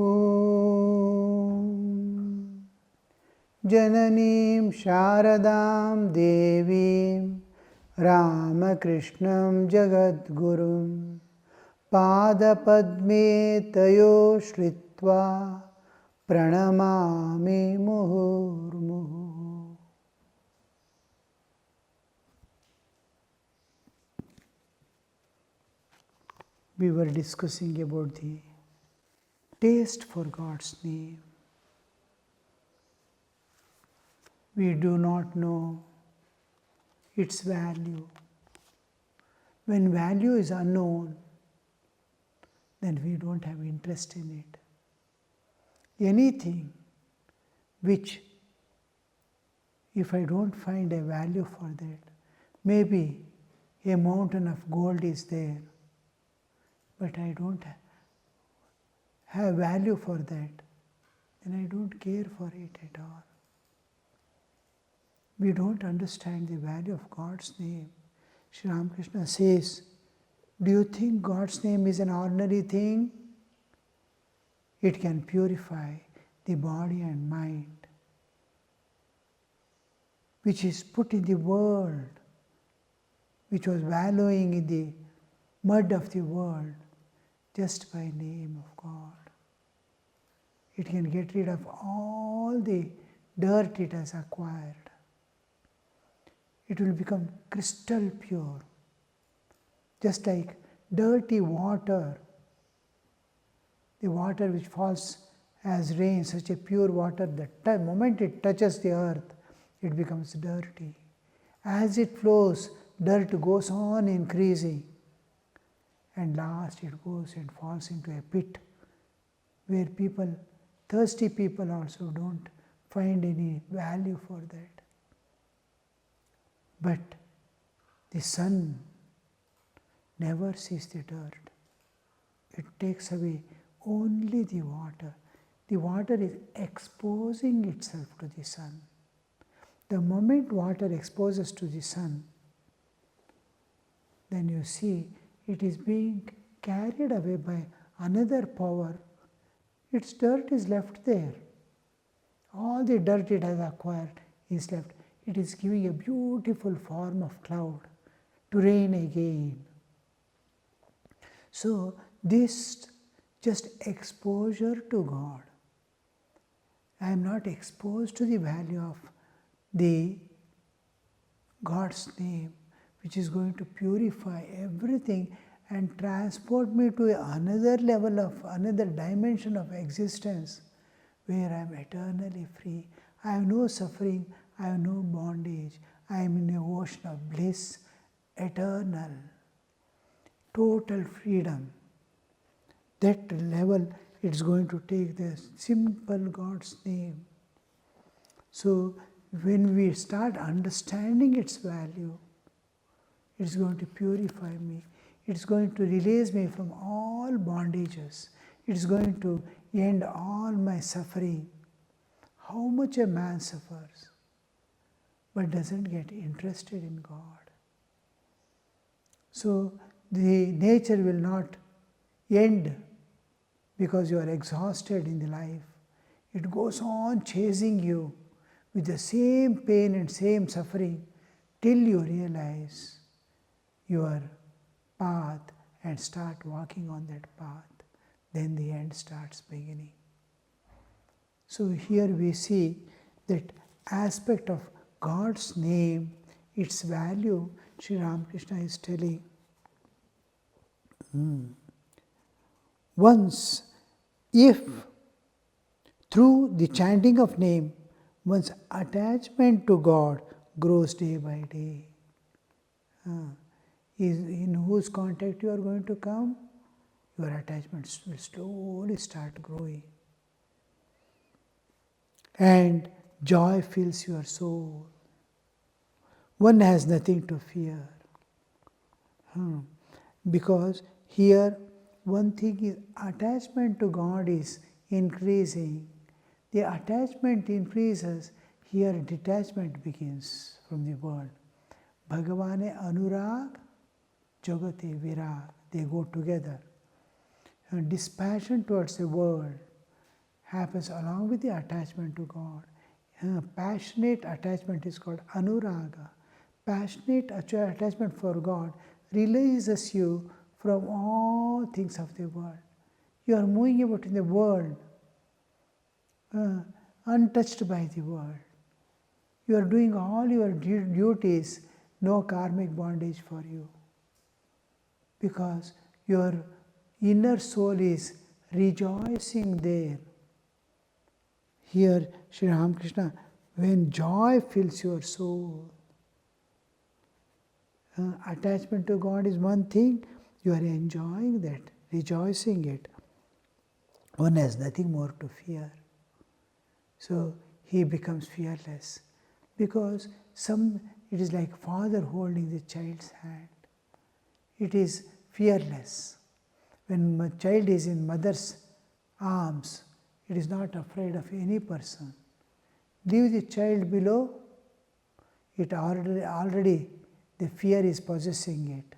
Om Jananim Sharadam Devim Ramakrishnam Jagadgurum Padapadme Tayo Shritva Pranamami Muhurmuhu. We were discussing about the taste for God's name. We do not know its value. When value is unknown, then we don't have interest in it. Anything which, if I don't find a value for that, maybe a mountain of gold is there, but I don't have value for that, then I don't care for it at all. We don't understand the value of God's name. Sri Ramakrishna says, do you think God's name is an ordinary thing? It can purify the body and mind, which is put in the world, which was wallowing in the mud of the world, just by name of God. It can get rid of all the dirt it has acquired. It will become crystal pure, just like dirty water, the water which falls as rain, such a pure water that the moment it touches the earth, it becomes dirty. As it flows, dirt goes on increasing, and last it goes and falls into a pit where people, thirsty people also don't find any value for that. But the sun never sees the dirt. It takes away only the water. The water is exposing itself to the sun. The moment water exposes to the sun, then you see it is being carried away by another power. Its dirt is left there. All the dirt it has acquired is left. It is giving a beautiful form of cloud to rain again. So this just exposure to God. I am not exposed to the value of the God's name, which is going to purify everything and transport me to another level of, another dimension of existence where I am eternally free. I have no suffering, I have no bondage, I am in an ocean of bliss, eternal, total freedom. That level it's going to take the simple God's name. So when we start understanding its value, it's going to purify me. It's going to release me from all bondages. It's going to end all my suffering. How much a man suffers, but doesn't get interested in God. So the nature will not end because you are exhausted in the life. It goes on chasing you with the same pain and same suffering till you realize your path and start walking on that path. Then the end starts beginning. So here we see that aspect of God's name, its value, Sri Ramakrishna is telling. Once, if through the chanting of name, one's attachment to God grows day by day. In whose contact you are going to come, your attachments will slowly start growing. And joy fills your soul. One has nothing to fear. Because here one thing is attachment to God is increasing. The attachment increases, here detachment begins from the world. Bhagavane Anurag, Jagate Virag, they go together. And dispassion towards the world happens along with the attachment to God. Passionate attachment is called anuraga. Passionate attachment for God releases you from all things of the world. You are moving about in the world, untouched by the world. You are doing all your duties, no karmic bondage for you. Because your inner soul is rejoicing there. Here, Sri Ramakrishna, when joy fills your soul, attachment to God is one thing, you are enjoying that, rejoicing it. One has nothing more to fear. So he becomes fearless. Because it is like father holding the child's hand. It is fearless. When a child is in mother's arms, it is not afraid of any person. Leave the child below, it already the fear is possessing it.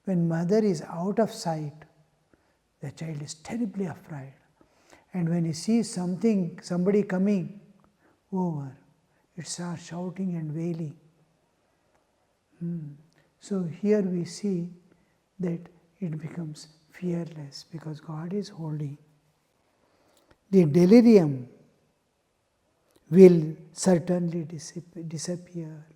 When mother is out of sight, the child is terribly afraid. And when he sees somebody coming over, it starts shouting and wailing. So here we see that it becomes fearless because God is holding. The delirium will certainly disappear.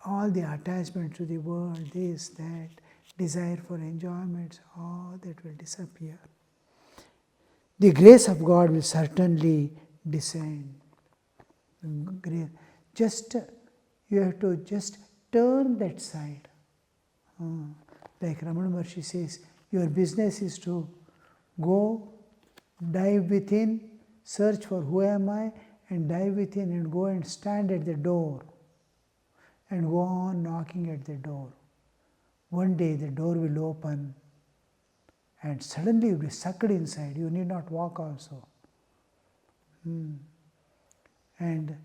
All the attachment to the world, this, that, desire for enjoyments, all that will disappear. The grace of God will certainly descend. You have to just turn that side. Like Ramana Maharshi says, your business is to go, dive within, search for who am I, and dive within and go and stand at the door and go on knocking at the door. One day the door will open and suddenly you will be sucked inside. You need not walk also. And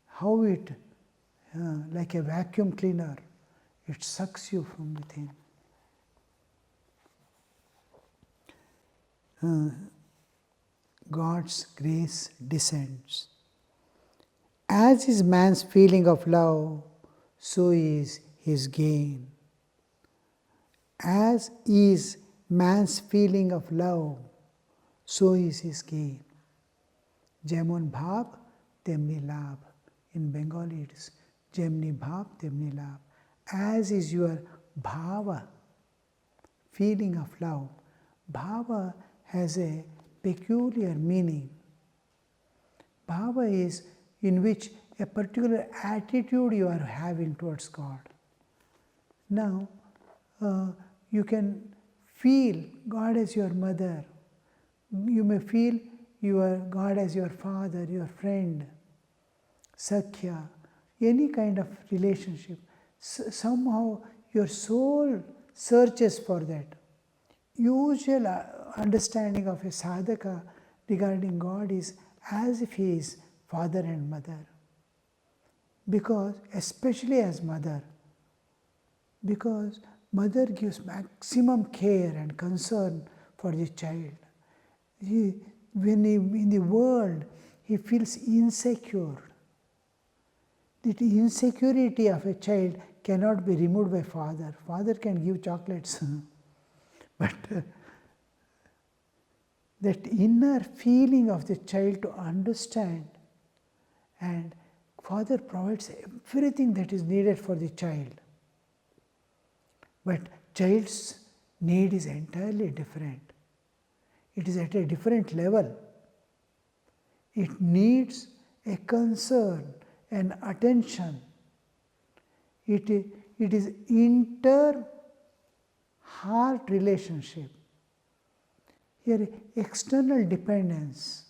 how it, like a vacuum cleaner, it sucks you from within. God's grace descends. As is man's feeling of love, so is his gain. As is man's feeling of love, so is his gain. Jemon bhav, temni labh. In Bengali it is Jemni bhav, temni labh. As is your bhava, feeling of love. Bhava has a peculiar meaning. Bhava is in which a particular attitude you are having towards God. Now, you can feel God as your mother. You may feel God as your father, your friend, Sakhya, any kind of relationship. Somehow your soul searches for that. Usual understanding of a sadhaka regarding God is as if he is father and mother. Because, especially as mother, because mother gives maximum care and concern for the child. In the world, he feels insecure. The insecurity of a child cannot be removed by father. Father can give chocolates. But that inner feeling of the child to understand, and father provides everything that is needed for the child. But child's need is entirely different. It is at a different level. It needs a concern, an attention. It is inter-heart relationship. Here, external dependence.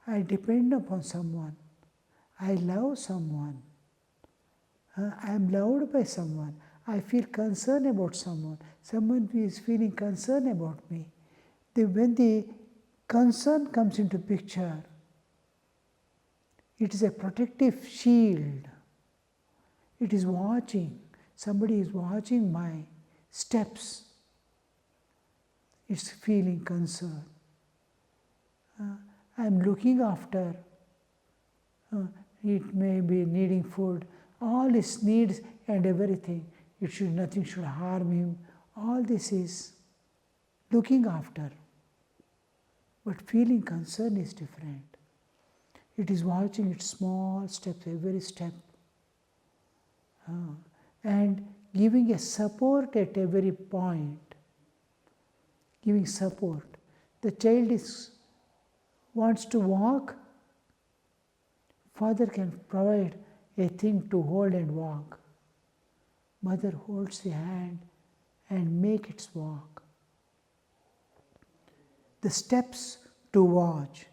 I depend upon someone. I love someone. I am loved by someone. I feel concern about someone. Someone is feeling concern about me. When the concern comes into picture, it is a protective shield. It is watching. Somebody is watching my steps. It's feeling concern. I am looking after. It may be needing food, all his needs and everything. Nothing should harm him. All this is looking after. But feeling concern is different. It is watching its small steps, every step, and giving a support at every point. Giving support. The child wants to walk. Father can provide a thing to hold and walk. Mother holds the hand and make it walk. The steps to watch,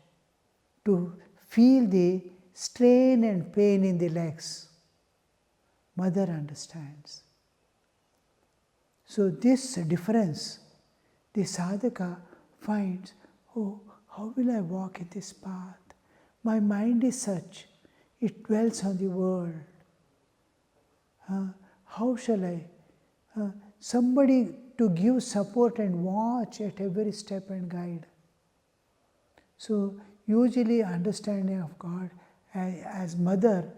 to feel the strain and pain in the legs. Mother understands. So this difference, the sadhaka finds, oh, how will I walk in this path? My mind is such, it dwells on the world. How shall I? Somebody to give support and watch at every step and guide. So usually understanding of God as mother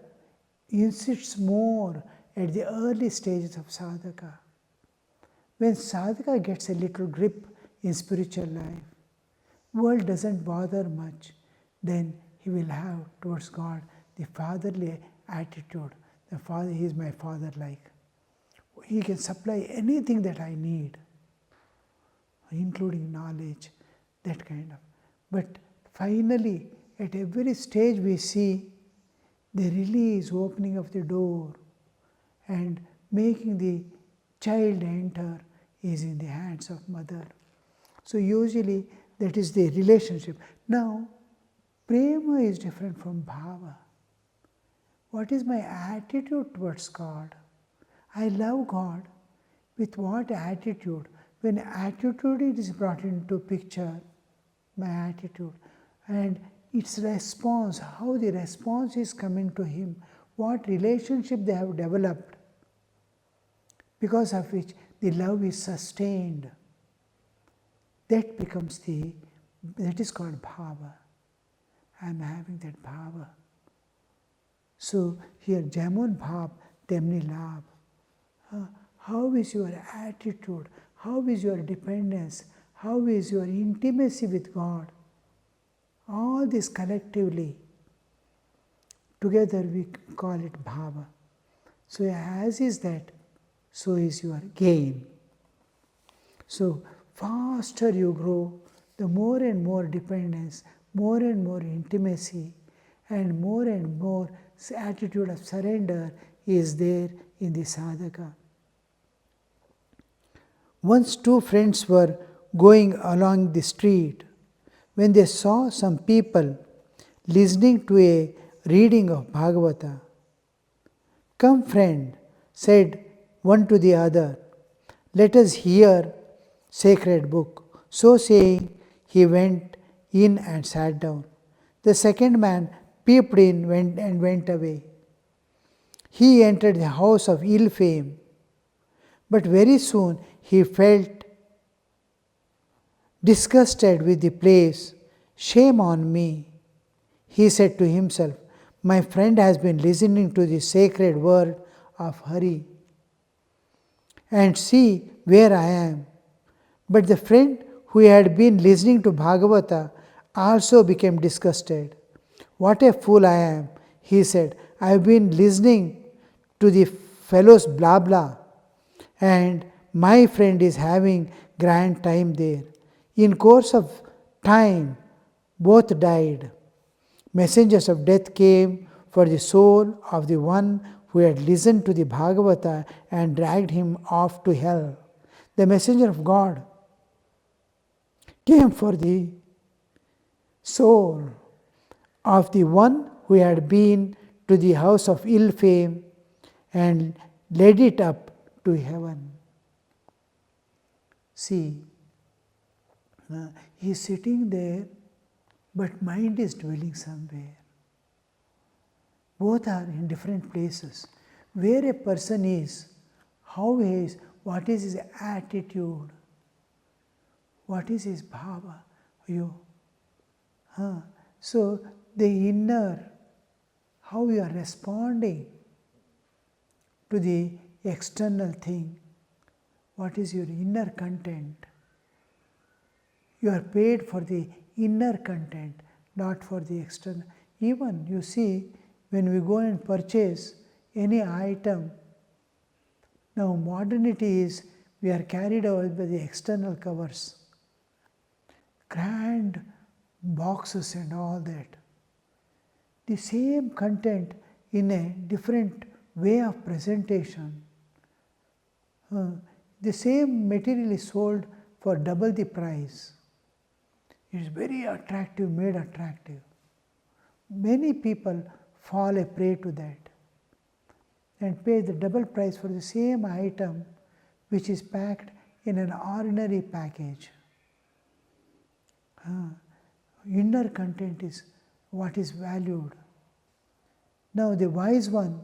insists more at the early stages of sadhaka. When sadhaka gets a little grip in spiritual life, world doesn't bother much, then he will have towards God the fatherly attitude. The Father, He is my Father like. He can supply anything that I need, including knowledge, that kind of. But finally, at every stage we see the release, opening of the door and making the child enter is in the hands of mother. So usually that is the relationship. Now, prema is different from bhava. What is my attitude towards God? I love God. With what attitude? When attitude is brought into picture, my attitude, and its response, how the response is coming to Him, what relationship they have developed, because of which the love is sustained. That becomes that is called bhava. I am having that bhava. So here, Jamon bhav, temni labh. How is your attitude? How is your dependence? How is your intimacy with God? All this collectively, together we call it bhava. So as is that, so is your gain. So faster you grow, the more and more dependence, more and more intimacy, and more attitude of surrender is there in the sadhaka. Once two friends were going along the street when they saw some people listening to a reading of Bhagavata. "Come, friend," said one to the other, "let us hear sacred book." So saying, he went in and sat down. The second man peeped in and went away. He entered the house of ill fame, but very soon he felt disgusted with the place. "Shame on me," he said to himself. "My friend has been listening to the sacred word of Hari, and see where I am." But the friend who had been listening to Bhagavata also became disgusted. "What a fool I am," he said. "I have been listening to the fellows blah blah, and my friend is having grand time there." In course of time, both died. Messengers of death came for the soul of the one who had listened to the Bhagavata and dragged him off to hell. The messenger of God came for the soul of the one who had been to the house of ill fame and led it up to heaven. See, he is sitting there, but mind is dwelling somewhere. Both are in different places. Where a person is, how he is, what is his attitude, what is his bhava. So the inner, how you are responding to the external thing, what is your inner content? You are paid for the inner content, not for the external. Even you see, when we go and purchase any item, now modernity is we are carried away by the external covers, grand boxes and all that. The same content in a different way of presentation. The same material is sold for double the price. It is very attractive, made attractive. Many people fall a prey to that and pay the double price for the same item which is packed in an ordinary package. Inner content is what is valued. Now the wise one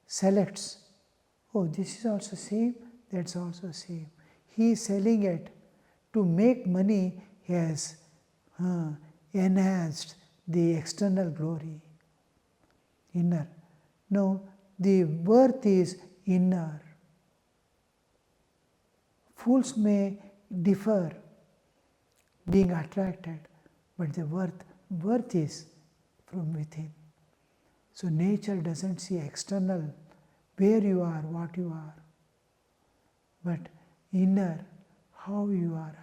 selects, oh, this is also same, that's also same. He is selling it to make money. He has enhanced the external glory. Inner. No, the worth is inner. Fools may differ, being attracted, but the worth is from within. So nature doesn't see external, where you are, what you are, but inner, how you are,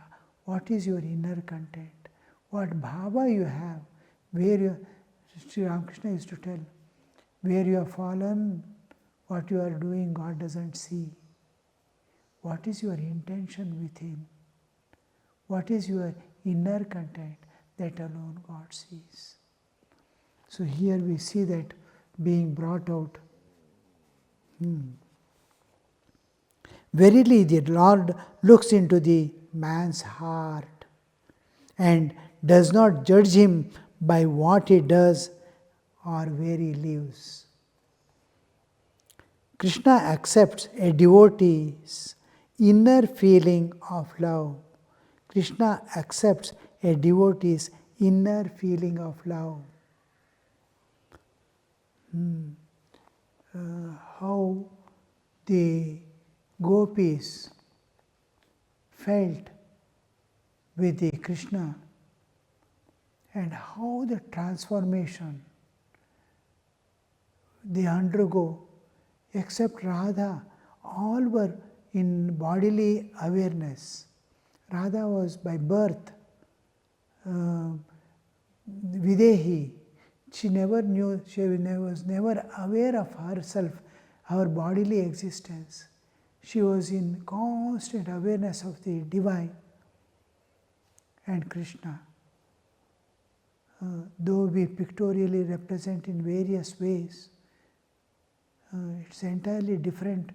what is your inner content, what bhava you have, where you, Sri Ramakrishna used to tell, where you have fallen, what you are doing, God doesn't see. What is your intention within? What is your inner content? That alone God sees. So here we see that being brought out. Verily the Lord looks into the man's heart and does not judge him by what he does or where he lives. Krishna accepts a devotee's inner feeling of love. Krishna accepts a devotee's inner feeling of love. How the gopis felt with the Krishna and how the transformation they undergo, except Radha, all were in bodily awareness. Radha was by birth Videhi. She never knew, she was never aware of herself, her bodily existence. She was in constant awareness of the divine. And Krishna, though we pictorially represent in various ways, it's entirely different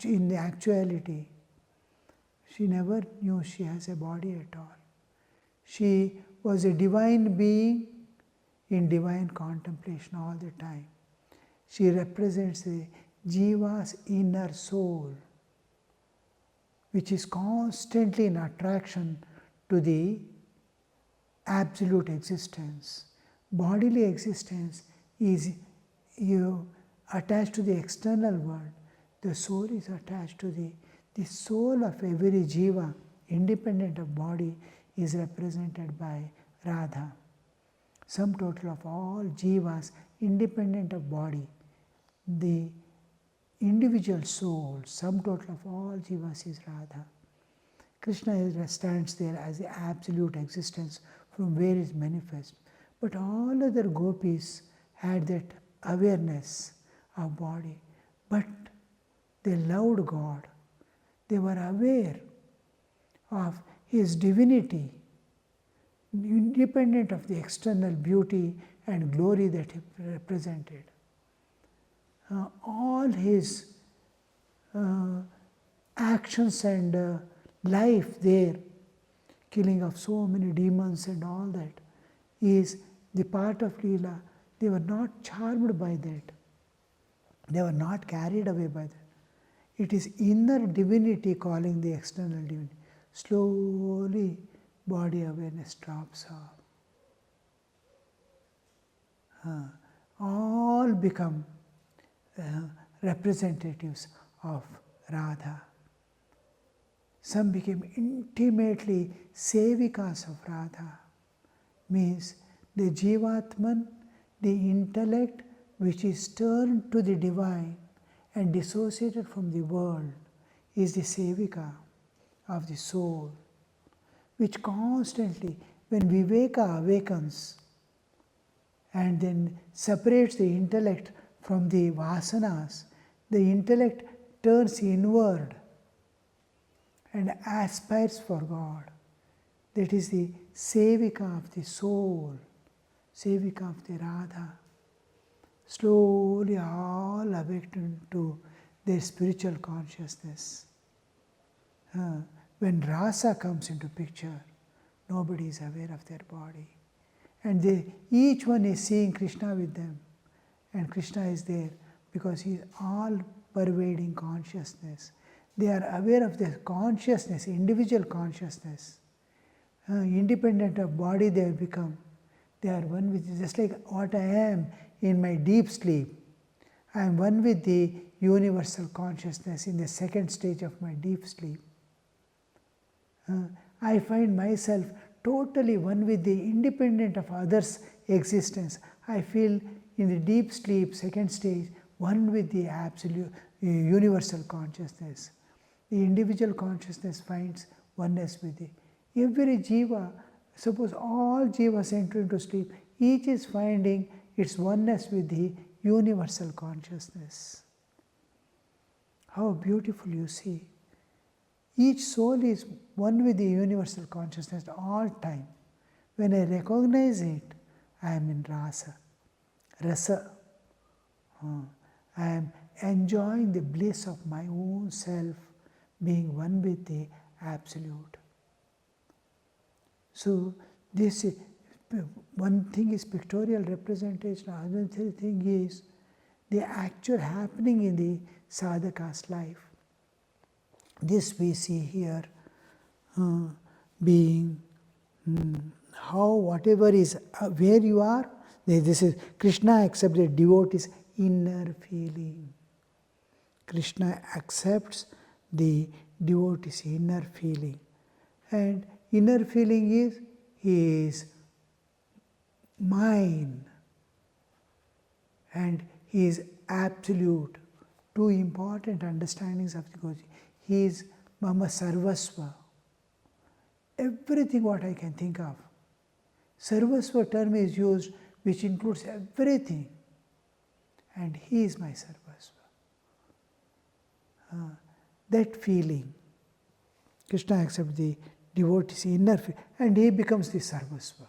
in the actuality. She never knew she has a body at all. She was a divine being in divine contemplation all the time. She represents the Jiva's inner soul, which is constantly in attraction to the absolute existence. Bodily existence is attached to the external world. The soul is attached to the soul of every Jiva, independent of body, is represented by Radha. Sum total of all Jivas, independent of body. The individual soul, sum total of all Jivas is Radha. Krishna stands there as the absolute existence from where it is manifest. But all other gopis had that awareness of body. But they loved God. They were aware of His divinity, independent of the external beauty and glory that He represented. All His actions and life there, killing of so many demons and all that, is the part of Leela. They were not charmed by that. They were not carried away by that. It is inner divinity calling the external divinity. Slowly, body awareness drops off. all become representatives of Radha. Some became intimately sevikas of Radha, means the Jivatman, the intellect which is turned to the divine and dissociated from the world, is the sevika of the soul, which constantly, when Viveka awakens and then separates the intellect from the vasanas, the intellect turns inward and aspires for God. That is the sevika of the soul, sevika of the Radha. Slowly all awaken to their spiritual consciousness. When rasa comes into picture, nobody is aware of their body. And each one is seeing Krishna with them. And Krishna is there because he is all pervading consciousness. They are aware of their consciousness, individual consciousness. Independent of body they have become. They are one with, just like what I am in my deep sleep. I am one with the universal consciousness in the second stage of my deep sleep. I find myself totally one with the independent of others' existence. I feel in the deep sleep, second stage, one with the absolute universal consciousness. The individual consciousness finds oneness with every jiva. Suppose all jivas enter into sleep, each is finding its oneness with the universal consciousness. How beautiful, you see. Each soul is one with the universal consciousness all time. When I recognize it, I am in rasa. Rasa. I am enjoying the bliss of my own self, being one with the Absolute. So this one thing is pictorial representation, another thing is the actual happening in the sadhaka's life. This we see here being how whatever is where you are, this is Krishna accepts the devotee's inner feeling. Krishna accepts the devotee's inner feeling. And inner feeling is, he is mine and he is absolute. Two important understandings of the Guru. He is Mama Sarvasva. Everything what I can think of. Sarvasva term is used which includes everything. And he is my Sarvasva. That feeling, Krishna accepts the devotee's inner feeling and he becomes the Sarvasva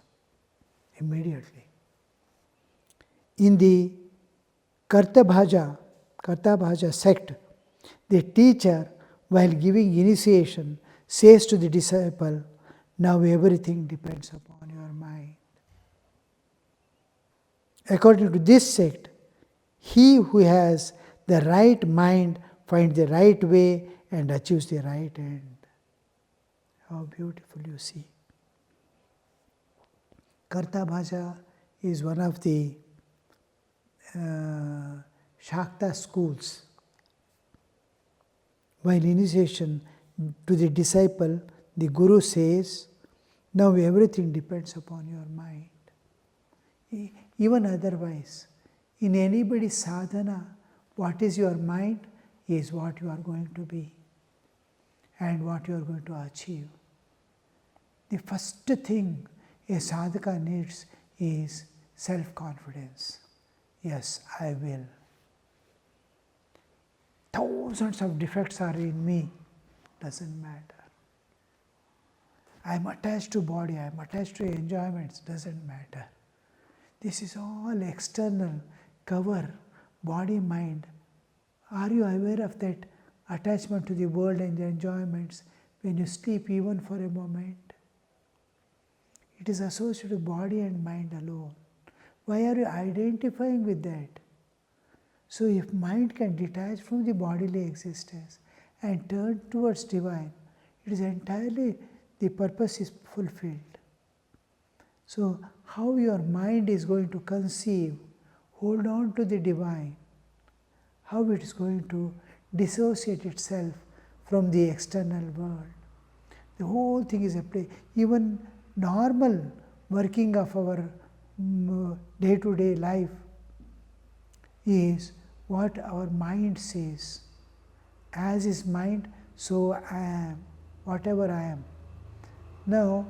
immediately. In the Kartabhaja sect, the teacher, while giving initiation, says to the disciple, now everything depends upon your mind. According to this sect, he who has the right mind finds the right way and achieves the right end. How beautiful, you see. Kartabhaja is one of the Shakta schools. While initiation to the disciple, the Guru says, now everything depends upon your mind. Even otherwise, in anybody's sadhana, what is your mind is what you are going to be and what you are going to achieve. The first thing a sadhaka needs is self-confidence. Yes, I will. Thousands of defects are in me, doesn't matter. I am attached to body, I am attached to enjoyments, doesn't matter. This is all external cover, body, mind. Are you aware of that attachment to the world and the enjoyments when you sleep even for a moment? It is associated with body and mind alone. Why are you identifying with that? So if mind can detach from the bodily existence and turn towards divine, it is entirely, the purpose is fulfilled. So, how your mind is going to conceive, hold on to the divine, how it is going to dissociate itself from the external world. The whole thing is a play. Even normal working of our day-to-day life is what our mind says. As is mind, so I am, whatever I am. Now,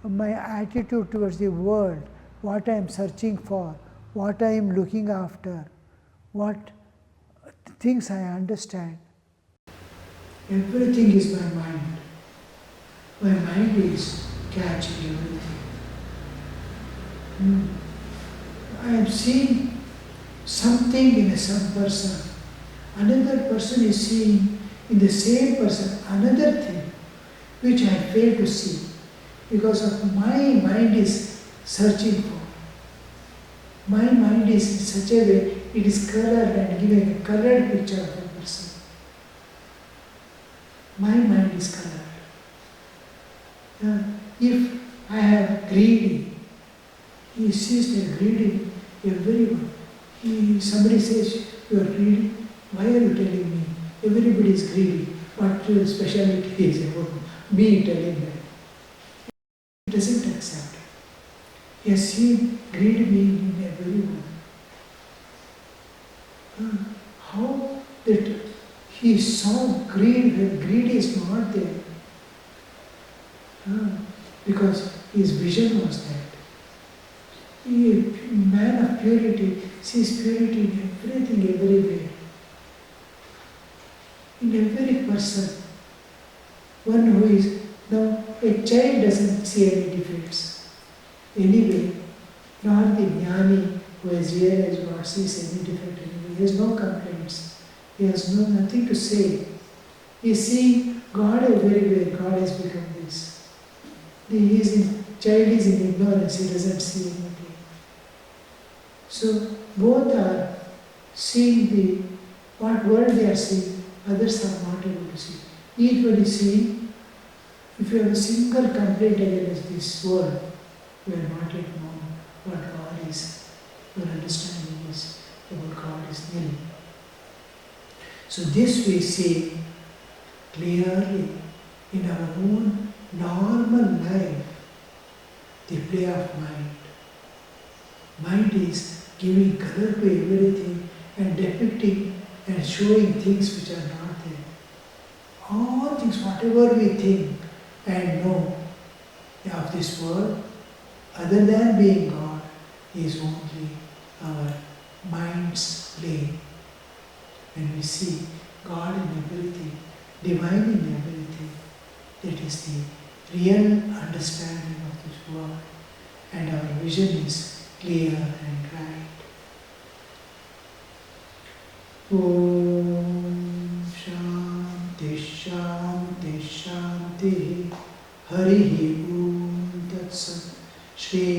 my attitude towards the world, what I am searching for, what I am looking after, what things I understand, everything is my mind. My mind is catching everything. I am seeing something in some person. Another person is seeing in the same person another thing which I fail to see because of my mind is searching for. My mind is in such a way, it is colored and giving a colored picture of a person. My mind is colored. If I have greedy, he sees the greedy everyone. Somebody says, you are greedy, why are you telling me? Everybody is greedy. What your speciality is about me telling that? He doesn't accept. He has seen greed being in everyone. How that he saw greed when greed is not there? Because his vision was that. A man of purity sees purity in everything, everywhere. In every person. One who is, now a child doesn't see any defects. Anyway, nor the jnani who has realized God sees any defect anyway. He has no complaints. He has nothing to say. He is seeing God everywhere. God has become this. Child is in ignorance. He doesn't see anything. So both are seeing what world they are seeing, others are not able to see. Each one is seeing. If you have a single complaint against this world, you are not yet known what God is. Your understanding is about God is nil. So this we see clearly in our own normal life, the play of mind. Mind is giving color to everything and depicting and showing things which are not there. All things, whatever we think and know of this world, other than being God, is only our mind's play. When we see God in everything, divine in everything, that is the real understanding of this world, and our vision is clear and right. Om Shanti Shanti Shanti Harihi Om Tat Sat Shri